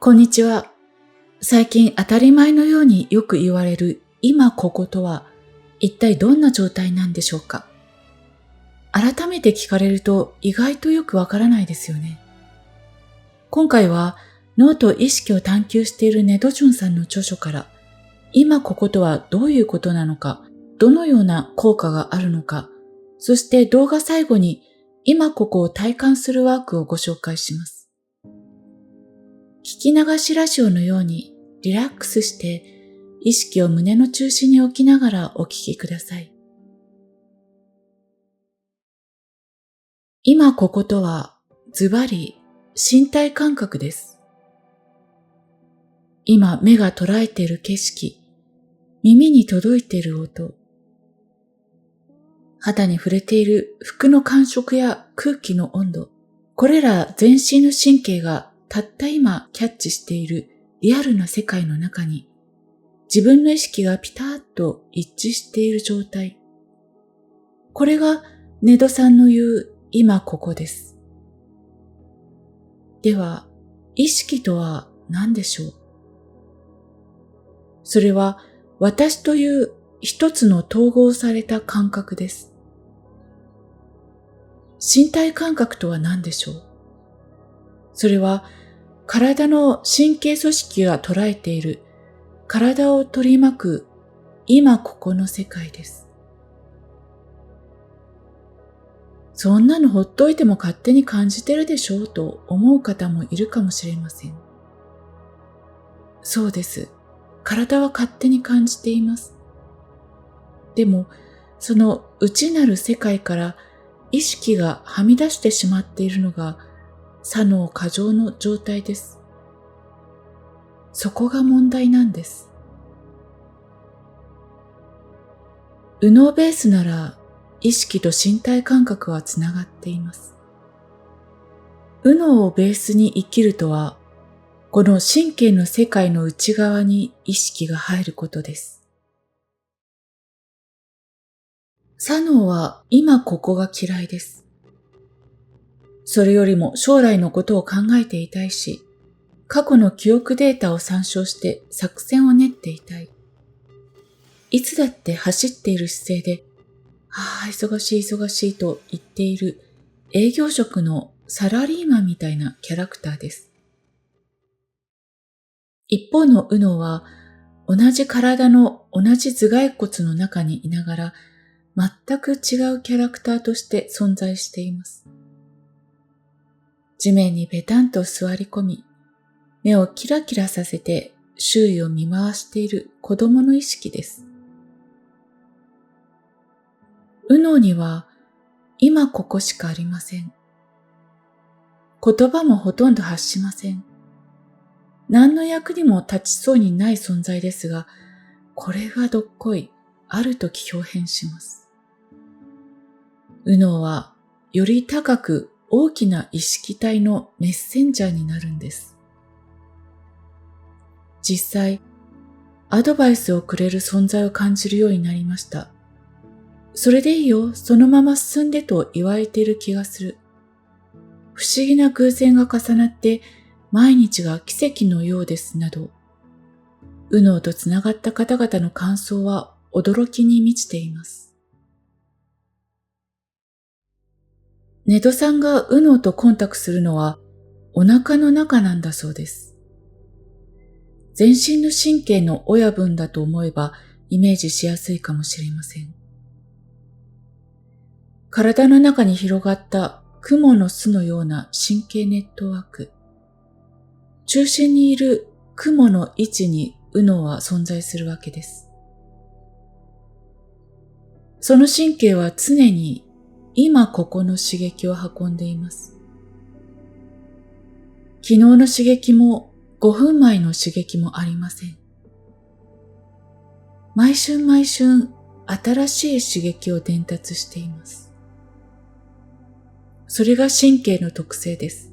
こんにちは。最近当たり前のようによく言われる今こことは一体どんな状態なんでしょうか？改めて聞かれると意外とよくわからないですよね。今回は脳と意識を探求しているネドジュンさんの著書から今こことはどういうことなのか、どのような効果があるのか、そして動画最後に今ここを体感するワークをご紹介します。聞き流しラジオのようにリラックスして意識を胸の中心に置きながらお聞きください。今こことはズバリ身体感覚です。今目が捉えている景色、耳に届いている音、肌に触れている服の感触や空気の温度、これら全身の神経がたった今キャッチしているリアルな世界の中に自分の意識がピタッと一致している状態。これがネドさんの言う今ここです。では、意識とは何でしょう？それは私という一つの統合された感覚です。身体感覚とは何でしょう？それは体の神経組織が捉えている体を取り巻く今ここの世界です。そんなのほっといても勝手に感じてるでしょうと思う方もいるかもしれません。そうです。体は勝手に感じています。でも、その内なる世界から意識がはみ出してしまっているのが左脳過剰の状態です。そこが問題なんです。右脳ベースなら意識と身体感覚はつながっています。右脳をベースに生きるとは、この神経の世界の内側に意識が入ることです。左脳は今ここが嫌いです。それよりも将来のことを考えていたいし、過去の記憶データを参照して作戦を練っていたい。いつだって走っている姿勢で、忙しいと言っている営業職のサラリーマンみたいなキャラクターです。一方の右脳は同じ体の同じ頭蓋骨の中にいながら全く違うキャラクターとして存在しています。地面にペタンと座り込み、目をキラキラさせて周囲を見回している子供の意識です。右脳には今ここしかありません。言葉もほとんど発しません。何の役にも立ちそうにない存在ですが、これがどっこい、ある時表変します。右脳はより高く大きな意識体のメッセンジャーになるんです。実際、アドバイスをくれる存在を感じるようになりました。それでいいよ、そのまま進んでと言われている気がする。不思議な偶然が重なって毎日が奇跡のようですなど、右脳とつながった方々の感想は驚きに満ちています。ネドさんが右脳とコンタクトするのはお腹の中なんだそうです。全身の神経の親分だと思えばイメージしやすいかもしれません。体の中に広がった蜘蛛の巣のような神経ネットワーク。中心にいる蜘蛛の位置に右脳は存在するわけです。その神経は常に今ここの刺激を運んでいます。昨日の刺激も5分前の刺激もありません。毎春新しい刺激を伝達しています。それが神経の特性です。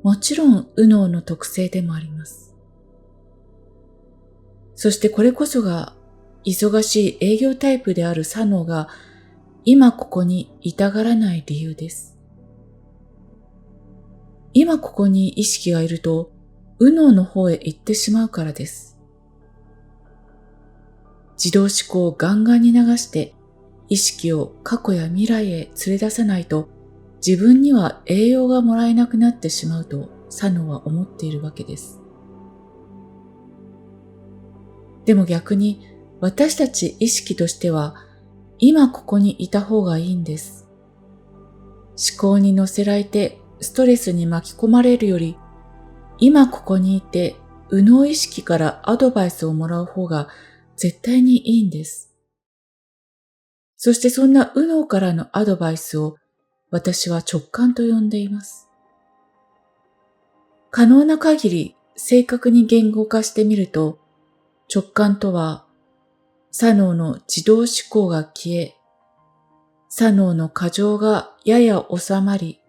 もちろん右脳の特性でもあります。そしてこれこそが忙しい営業タイプである左脳が今ここにいたがらない理由です。今ここに意識がいると右脳の方へ行ってしまうからです。自動思考をガンガンに流して意識を過去や未来へ連れ出さないと自分には栄養がもらえなくなってしまうと左脳は思っているわけです。でも逆に私たち意識としては今ここにいた方がいいんです。思考に乗せられてストレスに巻き込まれるより今ここにいて右脳意識からアドバイスをもらう方が絶対にいいんです。そしてそんな右脳からのアドバイスを私は直感と呼んでいます。可能な限り正確に言語化してみると、直感とは左脳の自動思考が消え、左脳の過剰がやや収まり、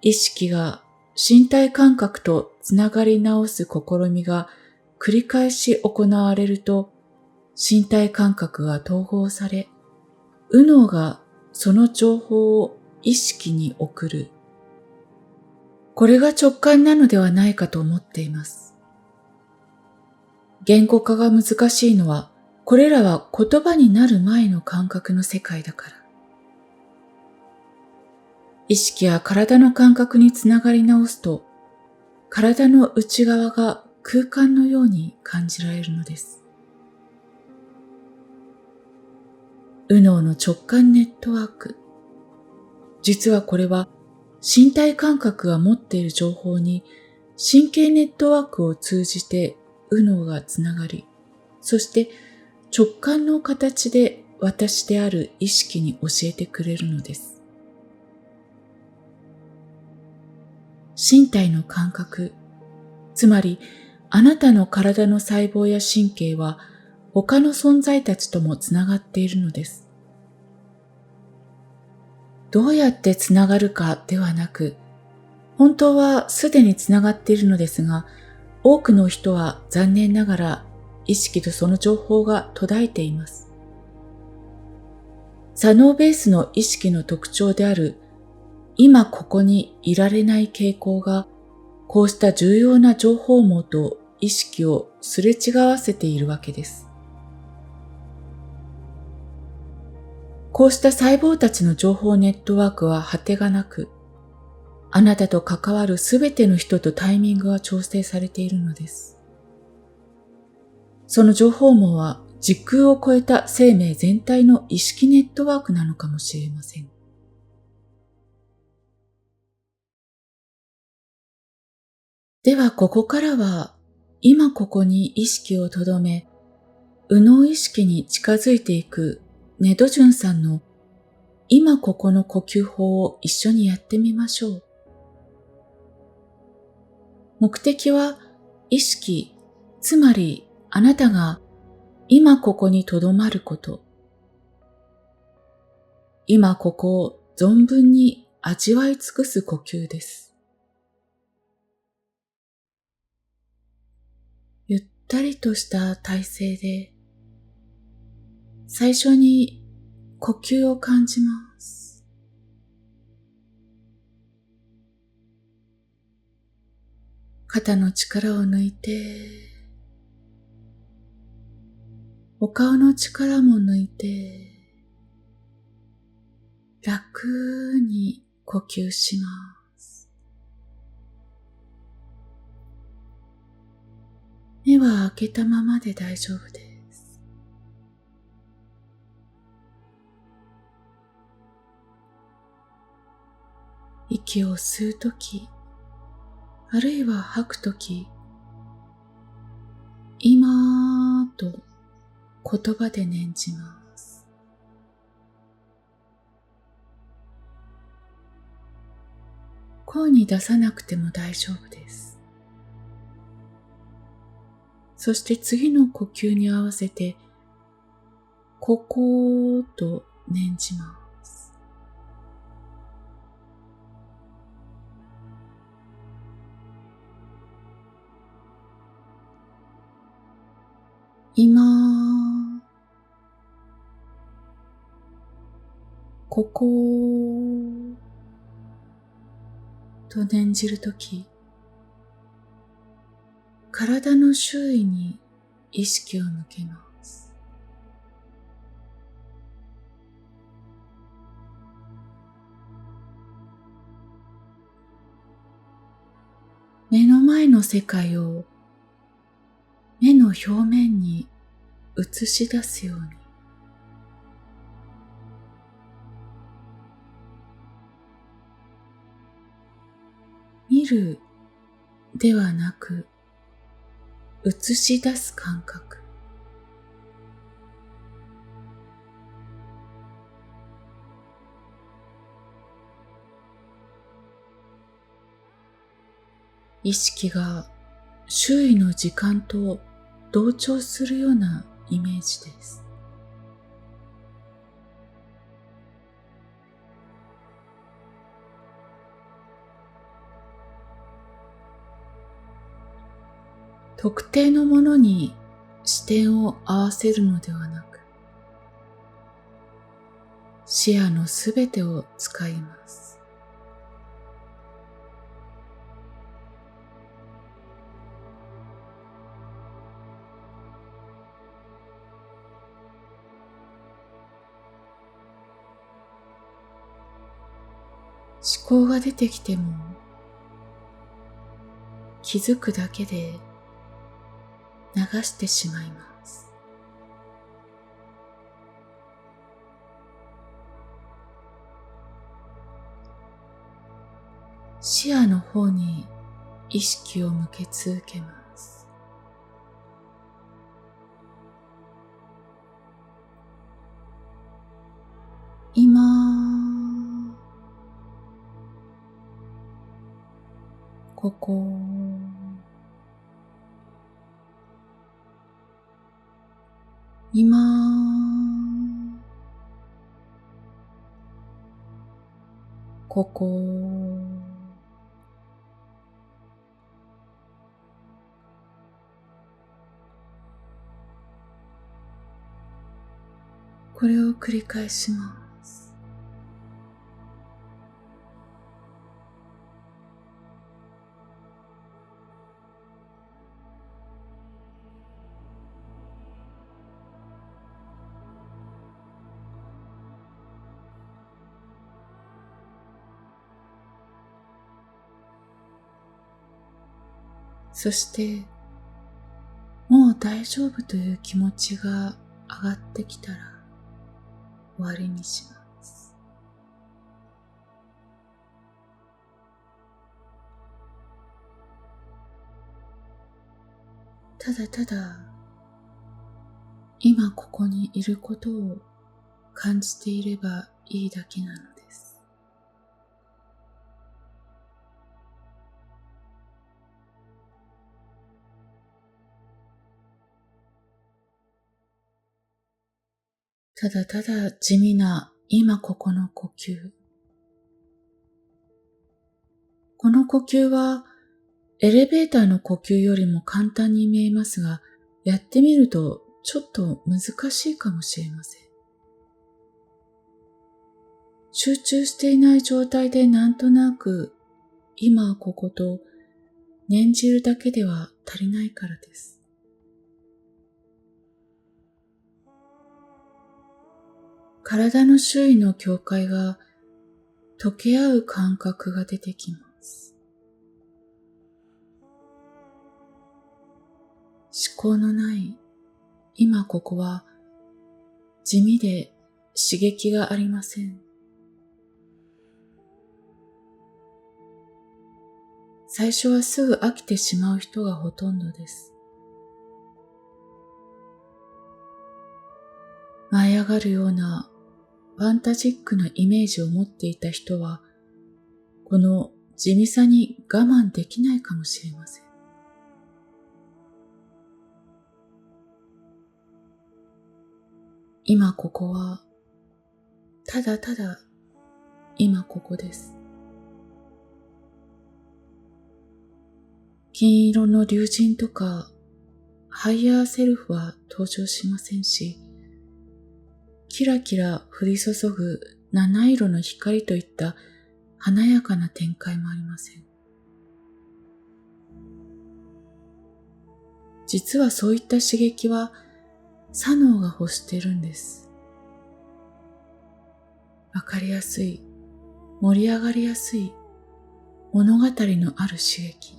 意識が身体感覚とつながり直す試みが繰り返し行われると、身体感覚が統合され、右脳がその情報を意識に送る。これが直感なのではないかと思っています。言語化が難しいのは、これらは言葉になる前の感覚の世界だから。意識や体の感覚につながり直すと、体の内側が空間のように感じられるのです。右脳の直感ネットワーク。実はこれは身体感覚が持っている情報に神経ネットワークを通じて右脳がつながり、そして直感の形で私である意識に教えてくれるのです。身体の感覚、つまりあなたの体の細胞や神経は他の存在たちともつながっているのです。どうやってつながるかではなく、本当はすでにつながっているのですが、多くの人は残念ながら意識とその情報が途絶えています。左脳ベースの意識の特徴である今ここにいられない傾向が、こうした重要な情報網と意識をすれ違わせているわけです。こうした細胞たちの情報ネットワークは果てがなく、あなたと関わるすべての人とタイミングが調整されているのです。その情報網は時空を超えた生命全体の意識ネットワークなのかもしれません。ではここからは今ここに意識をとどめ、右脳意識に近づいていくネドジュンさんの今ここの呼吸法を一緒にやってみましょう。目的は意識、つまりあなたが今ここにとどまること。今ここを存分に味わい尽くす呼吸です。ゆったりとした体勢で最初に呼吸を感じます。肩の力を抜いて、お顔の力も抜いて、楽に呼吸します。目は開けたままで大丈夫です。息を吸うとき、あるいは吐くとき、今と言葉で念じます。声に出さなくても大丈夫です。そして次の呼吸に合わせて、ここと念じます。今、ここと念じるとき、体の周囲に意識を向けます。目の前の世界を目の表面に映し出すように、見るではなく映し出す感覚。意識が周囲の時間と同調するようなイメージです。特定のものに視点を合わせるのではなく、視野のすべてを使います。思考が出てきても気づくだけで流してしまいます。視野の方に意識を向け続けます。今、ここ、今、ここ、これを繰り返します。そして、もう大丈夫という気持ちが上がってきたら終わりにします。ただただ今ここにいることを感じていればいいだけなのです。ただただ地味な今ここの呼吸。この呼吸はエレベーターの呼吸よりも簡単に見えますが、やってみるとちょっと難しいかもしれません。集中していない状態でなんとなく今ここと念じるだけでは足りないからです。体の周囲の境界が溶け合う感覚が出てきます。思考のない今ここは地味で刺激がありません。最初はすぐ飽きてしまう人がほとんどです。舞い上がるようなファンタジックなイメージを持っていた人は、この地味さに我慢できないかもしれません。今ここは、ただただ今ここです。金色の竜神とかハイヤーセルフは登場しませんし、キラキラ降り注ぐ七色の光といった華やかな展開もありません。実はそういった刺激は左脳が欲しているんです。わかりやすい、盛り上がりやすい物語のある刺激。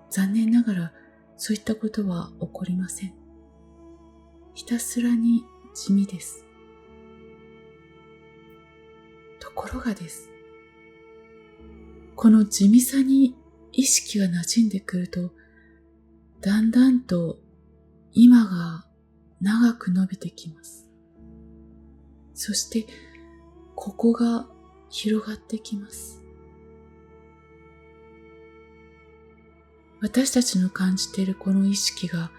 残念ながらそういったことは起こりません。ひたすらに地味です。ところがです。この地味さに意識が馴染んでくると、だんだんと今が長く伸びてきます。そしてここが広がってきます。私たちの感じているこの意識が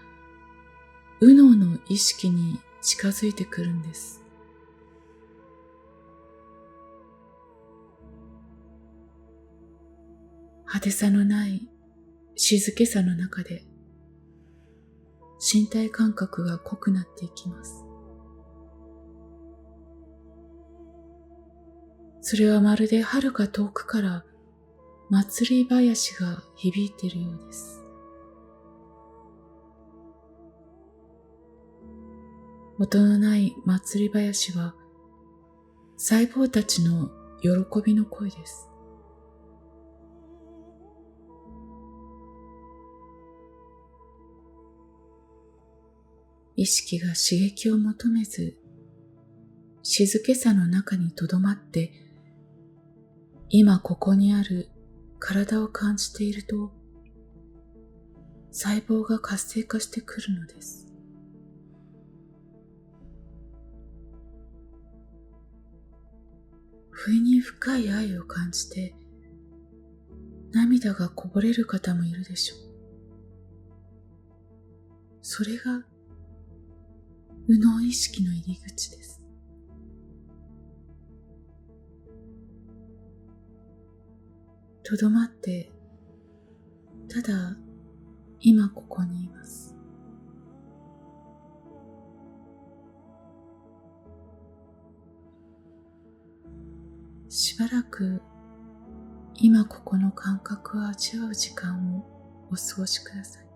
右脳の意識に近づいてくるんです。派手さのない静けさの中で身体感覚が濃くなっていきます。それはまるで遥か遠くから祭り囃子が響いているようです。音のない祭り囃子は細胞たちの喜びの声です。意識が刺激を求めず、静けさの中にとどまって、今ここにある体を感じていると、細胞が活性化してくるのです。不意に深い愛を感じて、涙がこぼれる方もいるでしょう。それが右脳意識の入り口です。とどまって、ただ今ここにいます。しばらく今ここの感覚を味わう時間をお過ごしください。